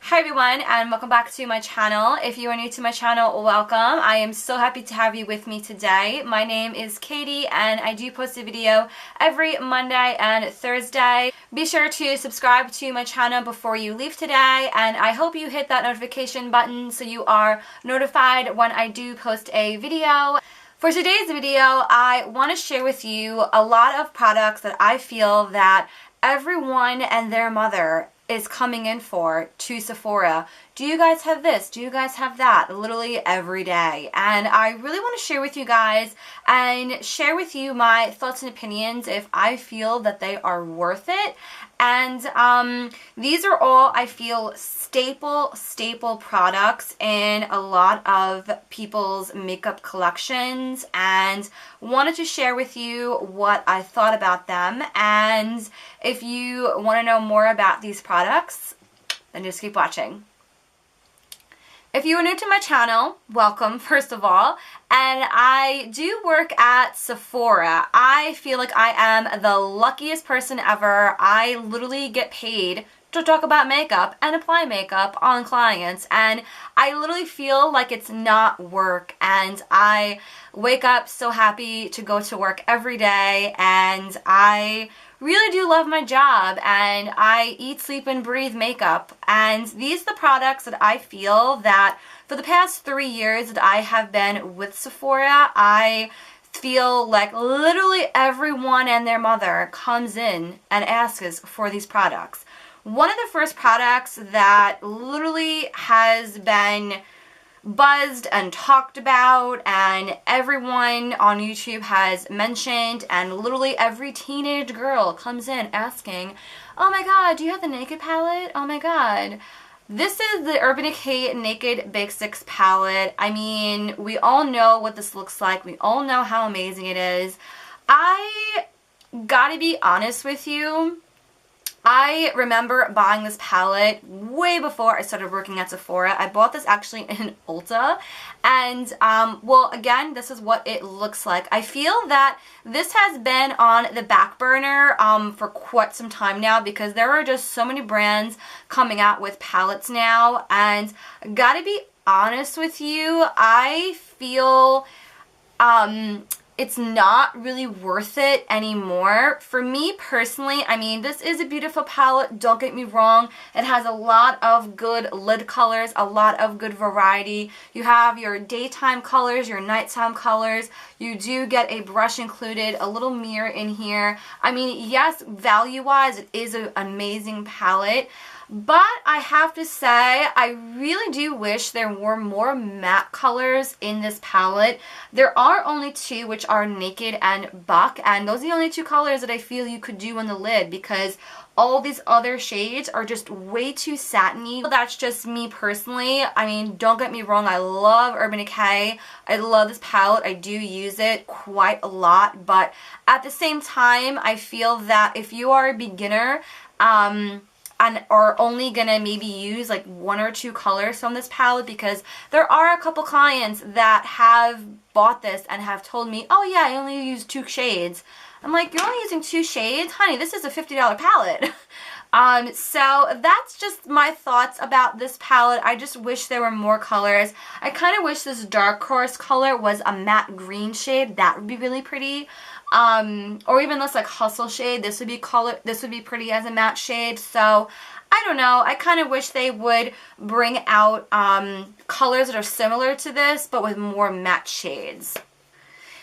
Hi everyone, and welcome back to my channel. If you are new to my channel, welcome. I am so happy to have you with me today. My name is Katie and I do post a video every Monday and Thursday. Be sure to subscribe to my channel before you leave today, and I hope you hit that notification button so you are notified when I do post a video. For today's video, I want to share with you a lot of products that I feel that everyone and their mother is coming in for to Sephora. Do you guys have this? Do you guys have that? Literally every day. And I really want to share with you guys and share with you my thoughts and opinions if I feel that they are worth it. And these are all, I feel, staple products in a lot of people's makeup collections, and wanted to share with you what I thought about them. And if you want to know more about these products, then just keep watching. If you are new to my channel, welcome, first of all. And I do work at Sephora. I feel like I am the luckiest person ever. I literally get paid to talk about makeup and apply makeup on clients, and I literally feel like it's not work, and I wake up so happy to go to work every day, and I really do love my job, and I eat, sleep, and breathe makeup. And these are the products that I feel that for the past 3 years that I have been with Sephora, I feel like literally everyone and their mother comes in and asks for these products. One of the first products that literally has been buzzed and talked about and everyone on YouTube has mentioned, and literally every teenage girl comes in asking, oh my god, do you have the Naked palette? Oh my god. This is the Urban Decay Naked Basics palette. I mean, we all know what this looks like. We all know how amazing it is. I gotta be honest with you, I remember buying this palette way before I started working at Sephora. I bought this actually in Ulta, and well, again, this is what it looks like. I feel that this has been on the back burner for quite some time now, because there are just so many brands coming out with palettes now, and gotta be honest with you, I feel it's not really worth it anymore. For me personally, I mean, this is a beautiful palette, don't get me wrong. It has a lot of good lid colors, a lot of good variety. You have your daytime colors, your nighttime colors. You do get a brush included, a little mirror in here. I mean, yes, value-wise, it is an amazing palette. But I have to say, I really do wish there were more matte colors in this palette. There are only two, which are Naked and Buck, and those are the only two colors that I feel you could do on the lid, because all these other shades are just way too satiny. That's just me personally. I mean, don't get me wrong, I love Urban Decay. I love this palette. I do use it quite a lot, but at the same time, I feel that if you are a beginner, and are only gonna maybe use like 1 or 2 colors from this palette, because there are a couple clients that have bought this and have told me, oh yeah, I only use 2 shades. I'm like, you're only using 2 shades? Honey, this is a $50 palette. So that's just my thoughts about this palette. I just wish there were more colors. I kind of wish this dark horse color was a matte green shade. That would be really pretty. Or even this like hustle shade. This would be pretty as a matte shade. So I don't know. I kind of wish they would bring out colors that are similar to this, but with more matte shades.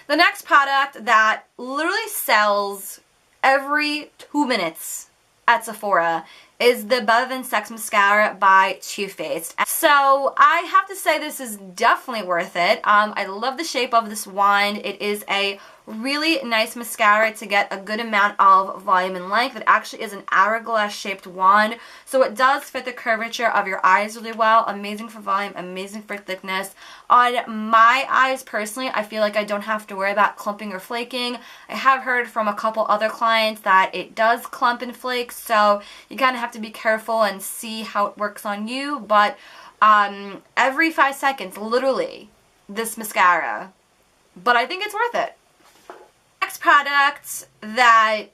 The next product that literally sells every 2 minutes at Sephora is the Better Than Sex Mascara by Too Faced. So I have to say this is definitely worth it. I love the shape of this wand. It is a really nice mascara to get a good amount of volume and length. It actually is an hourglass shaped wand, so it does fit the curvature of your eyes really well. Amazing for volume, amazing for thickness. On my eyes personally, I feel like I don't have to worry about clumping or flaking. I have heard from a couple other clients that it does clump and flake, so you kind of have to be careful and see how it works on you. But every 5 seconds, literally, this mascara. But I think it's worth it. Next product that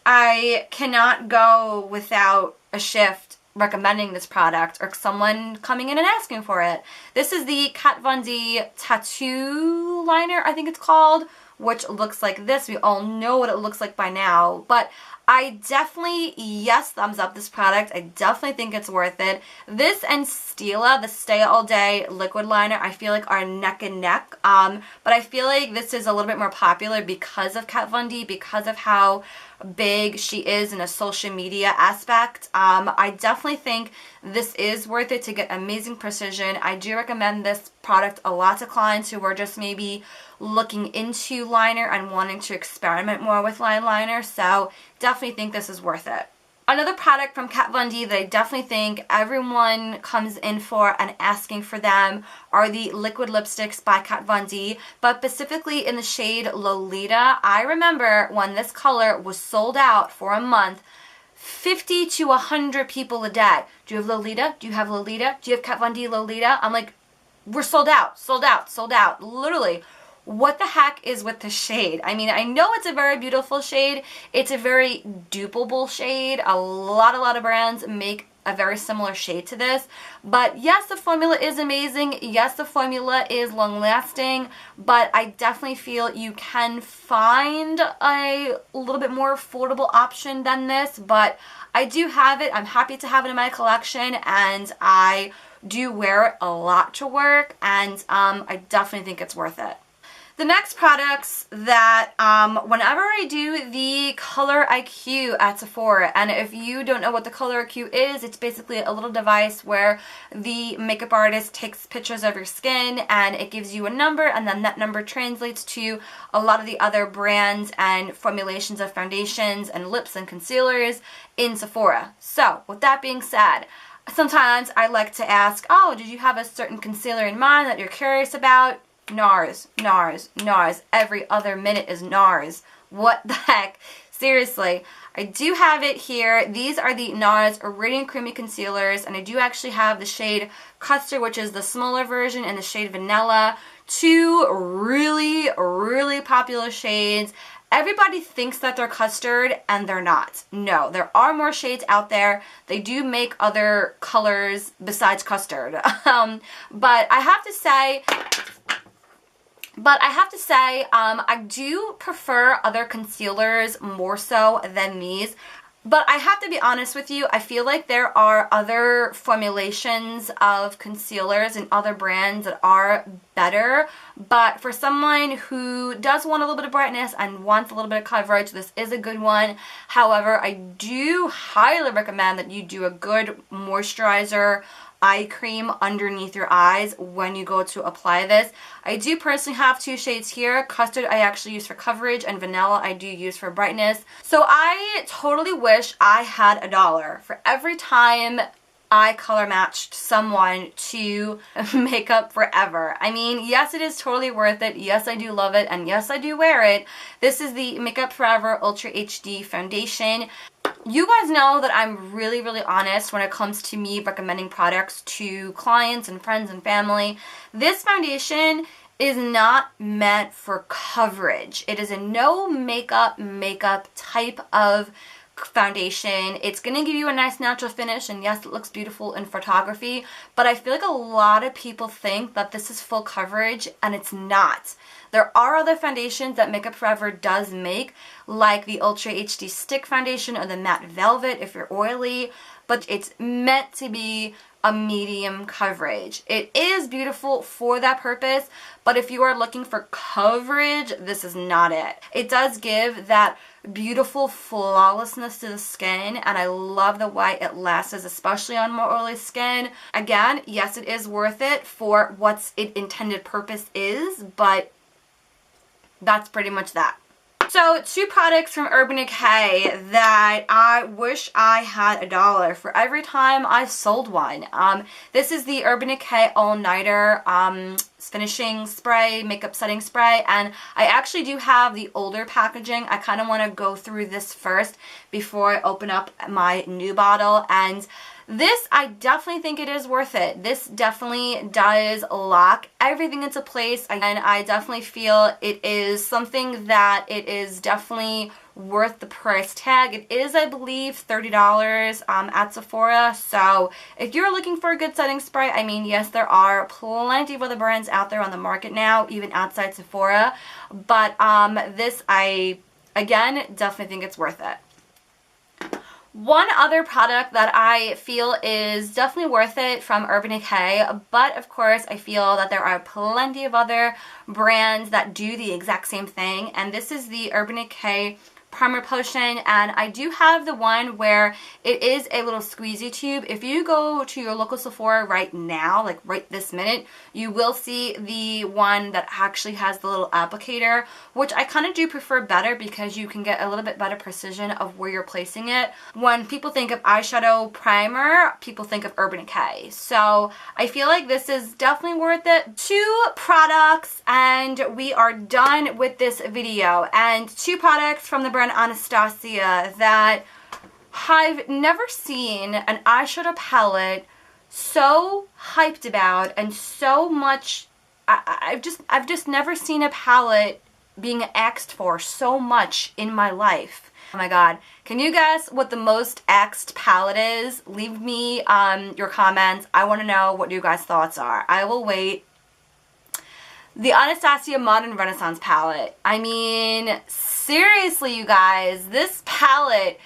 I cannot go without a shift recommending this product or someone coming in and asking for it. This is the Kat Von D Tattoo Liner, I think it's called, which looks like this. We all know what it looks like by now, but I definitely, yes, thumbs up this product. I definitely think it's worth it. This and Stila, the Stay All Day liquid liner, I feel like are neck and neck, but I feel like this is a little bit more popular because of Kat Von D, because of how big she is in a social media aspect. I definitely think this is worth it to get amazing precision. I do recommend this product a lot to clients who are just maybe looking into liner and wanting to experiment more with liner, so definitely think this is worth it. Another product from Kat Von D that I definitely think everyone comes in for and asking for them are the liquid lipsticks by Kat Von D, but specifically in the shade Lolita. I remember when this color was sold out for a month, 50 to 100 people a day. Do you have Lolita? Do you have Lolita? Do you have Kat Von D Lolita? I'm like, we're sold out, sold out, sold out, literally. What the heck is with the shade? I mean, I know it's a very beautiful shade. It's a very dupeable shade. A lot of brands make a very similar shade to this. But yes, the formula is amazing. Yes, the formula is long lasting, but I definitely feel you can find a little bit more affordable option than this, but I do have it. I'm happy to have it in my collection, and I do wear it a lot to work, and I definitely think it's worth it. The next products that whenever I do the Color IQ at Sephora, and if you don't know what the Color IQ is, it's basically a little device where the makeup artist takes pictures of your skin and it gives you a number, and then that number translates to a lot of the other brands and formulations of foundations and lips and concealers in Sephora. So with that being said, sometimes I like to ask, oh, did you have a certain concealer in mind that you're curious about? Nars, Nars, Nars. Every other minute is Nars. What the heck? Seriously. I do have it here. These are the Nars Radiant Creamy Concealers, and I do actually have the shade Custard, which is the smaller version, and the shade Vanilla. Two really popular shades. Everybody thinks that they're custard, and they're not. No, there are more shades out there. They do make other colors besides custard. But I have to say, I do prefer other concealers more so than these. But I have to be honest with you, I feel like there are other formulations of concealers and other brands that are better. But for someone who does want a little bit of brightness and wants a little bit of coverage, this is a good one. However, I do highly recommend that you do a good moisturizer eye cream underneath your eyes when you go to apply this. I do personally have two shades here. Custard I actually use for coverage, and Vanilla I do use for brightness. So I totally wish I had $1 for every time I color matched someone to Makeup Forever. I mean, yes, it is totally worth it. Yes, I do love it, and yes, I do wear it. This is the Makeup Forever Ultra HD Foundation. You guys know that I'm really honest when it comes to me recommending products to clients and friends and family. This foundation is not meant for coverage. It is a no makeup type of foundation. It's going to give you a nice natural finish, and yes, it looks beautiful in photography, but I feel like a lot of people think that this is full coverage, and it's not. There are other foundations that Makeup Forever does make, like the Ultra HD Stick Foundation or the Matte Velvet if you're oily, but it's meant to be a medium coverage. It is beautiful for that purpose, but if you are looking for coverage, this is not it. It does give that beautiful flawlessness to the skin, and I love the way it lasts, especially on more oily skin. Again, yes, it is worth it for what its intended purpose is, but that's pretty much that. So, two products from Urban Decay that I wish I had $1 for every time I sold one. This is the Urban Decay All Nighter finishing spray, makeup setting spray, and I actually do have the older packaging. I kind of want to go through this first before I open up my new bottle, and This, I definitely think it is worth it. This definitely does lock everything into place, and I definitely feel it is something that it is definitely worth the price tag. It is, I believe, $30 at Sephora. So if you're looking for a good setting spray, I mean, yes, there are plenty of other brands out there on the market now, even outside Sephora. But this, I, again, definitely think it's worth it. One other product that I feel is definitely worth it from Urban Decay, but of course I feel that there are plenty of other brands that do the exact same thing, and this is the Urban Decay Primer Potion, and I do have the one where it is a little squeezy tube. If you go to your local Sephora right now, like right this minute, you will see the one that actually has the little applicator, which I kind of do prefer better because you can get a little bit better precision of where you're placing it. When people think of eyeshadow primer, people think of Urban Decay. So I feel like this is definitely worth it. 2 products and we are done with this video. And 2 products from the brand Anastasia that I've never seen an eyeshadow palette so hyped about, and so much I've just never seen a palette being asked for so much in my life. Oh my god, can you guess what the most asked palette is? Leave me your comments. I want to know what you guys' thoughts are. I will wait. The Anastasia Modern Renaissance palette. I mean, seriously, you guys, this palette,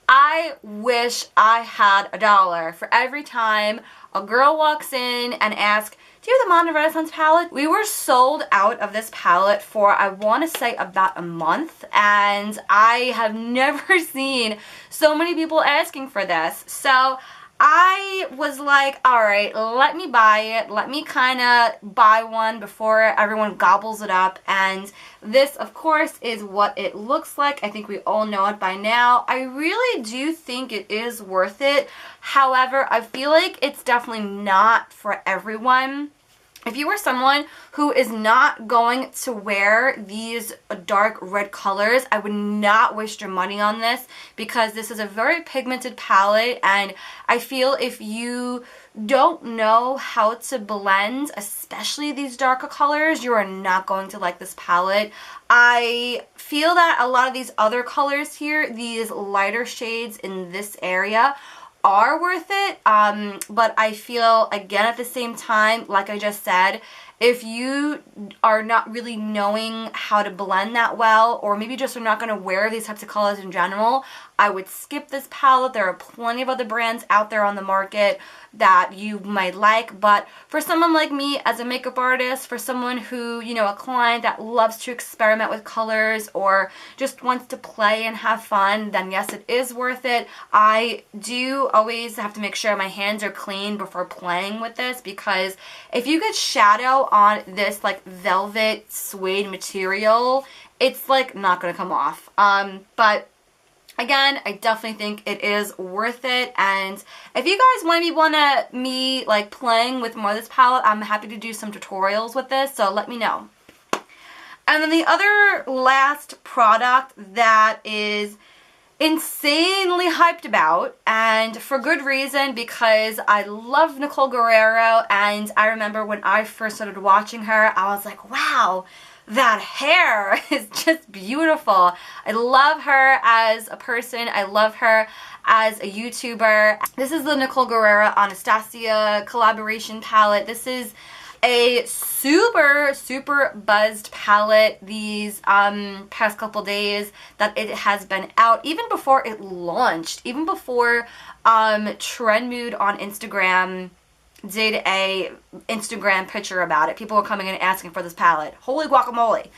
I wish I had $1 for every time a girl walks in and asks, do you have the Modern Renaissance palette? We were sold out of this palette for, I want to say, about a month, and I have never seen so many people asking for this. So I was like, alright, let me buy it. Let me kind of buy one before everyone gobbles it up. And this, of course, is what it looks like. I think we all know it by now. I really do think it is worth it. However, I feel like it's definitely not for everyone. If you are someone who is not going to wear these dark red colors, I would not waste your money on this, because this is a very pigmented palette, and I feel if you don't know how to blend, especially these darker colors, you are not going to like this palette. I feel that a lot of these other colors here, these lighter shades in this area, are worth it, but I feel, again, at the same time, like I just said, if you are not really knowing how to blend that well, or maybe just are not going to wear these types of colors in general, I would skip this palette. There are plenty of other brands out there on the market that you might like, but for someone like me as a makeup artist, for someone who, you know, a client that loves to experiment with colors or just wants to play and have fun, then yes, it is worth it. I do always have to make sure my hands are clean before playing with this, because if you get shadow on this like velvet suede material, it's like not gonna come off. But again, I definitely think it is worth it, and if you guys want me like playing with more of this palette, I'm happy to do some tutorials with this, so let me know. And then the other last product that is insanely hyped about, and for good reason, because I love Nicole Guerrero, and I remember when I first started watching her, I was like, wow, that hair is just beautiful. I love her as a person. I love her as a YouTuber. This is the Nicole Guerrero Anastasia collaboration palette. This is a super buzzed palette these past couple days that it has been out, even before it launched, even before Trend Mood on Instagram did a Instagram picture about it. People were coming in and asking for this palette. Holy guacamole.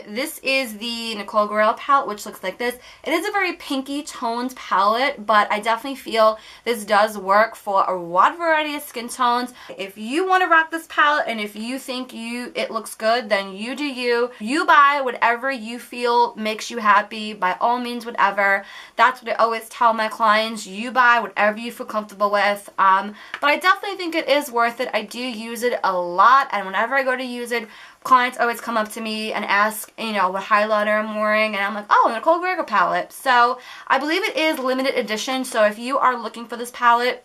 This is the Nicole Guerrero palette, which looks like this. It is a very pinky toned palette, but I definitely feel this does work for a wide variety of skin tones. If you want to rock this palette and if you think it looks good, then you do you. You buy whatever you feel makes you happy, by all means, whatever. That's what I always tell my clients. You buy whatever you feel comfortable with. But I definitely think it is worth it. I do use it a lot, and whenever I go to use it, clients always come up to me and ask, you know, what highlighter I'm wearing, and I'm like, oh, Nicole Guerrero palette. So I believe it is limited edition, so if you are looking for this palette,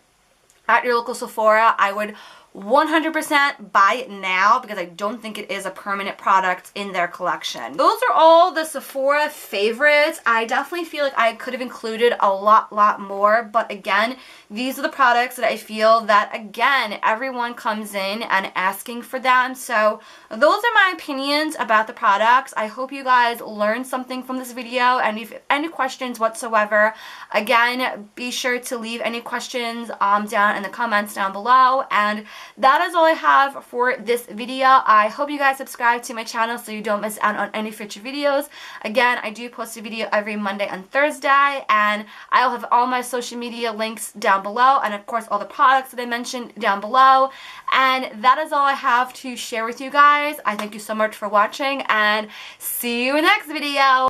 at your local Sephora, I would 100% buy it now because I don't think it is a permanent product in their collection. Those are all the Sephora favorites. I definitely feel like I could have included a lot more, but again, these are the products that I feel that, again, everyone comes in and asking for them. So those are my opinions about the products. I hope you guys learned something from this video, and if you have any questions whatsoever, again, be sure to leave any questions down in the comments down below. And that is all I have for this video. I hope you guys subscribe to my channel so you don't miss out on any future videos. Again, I do post a video every Monday and Thursday, and I'll have all my social media links down below, and of course all the products that I mentioned down below. And that is all I have to share with you guys. I thank you so much for watching, and see you in the next video.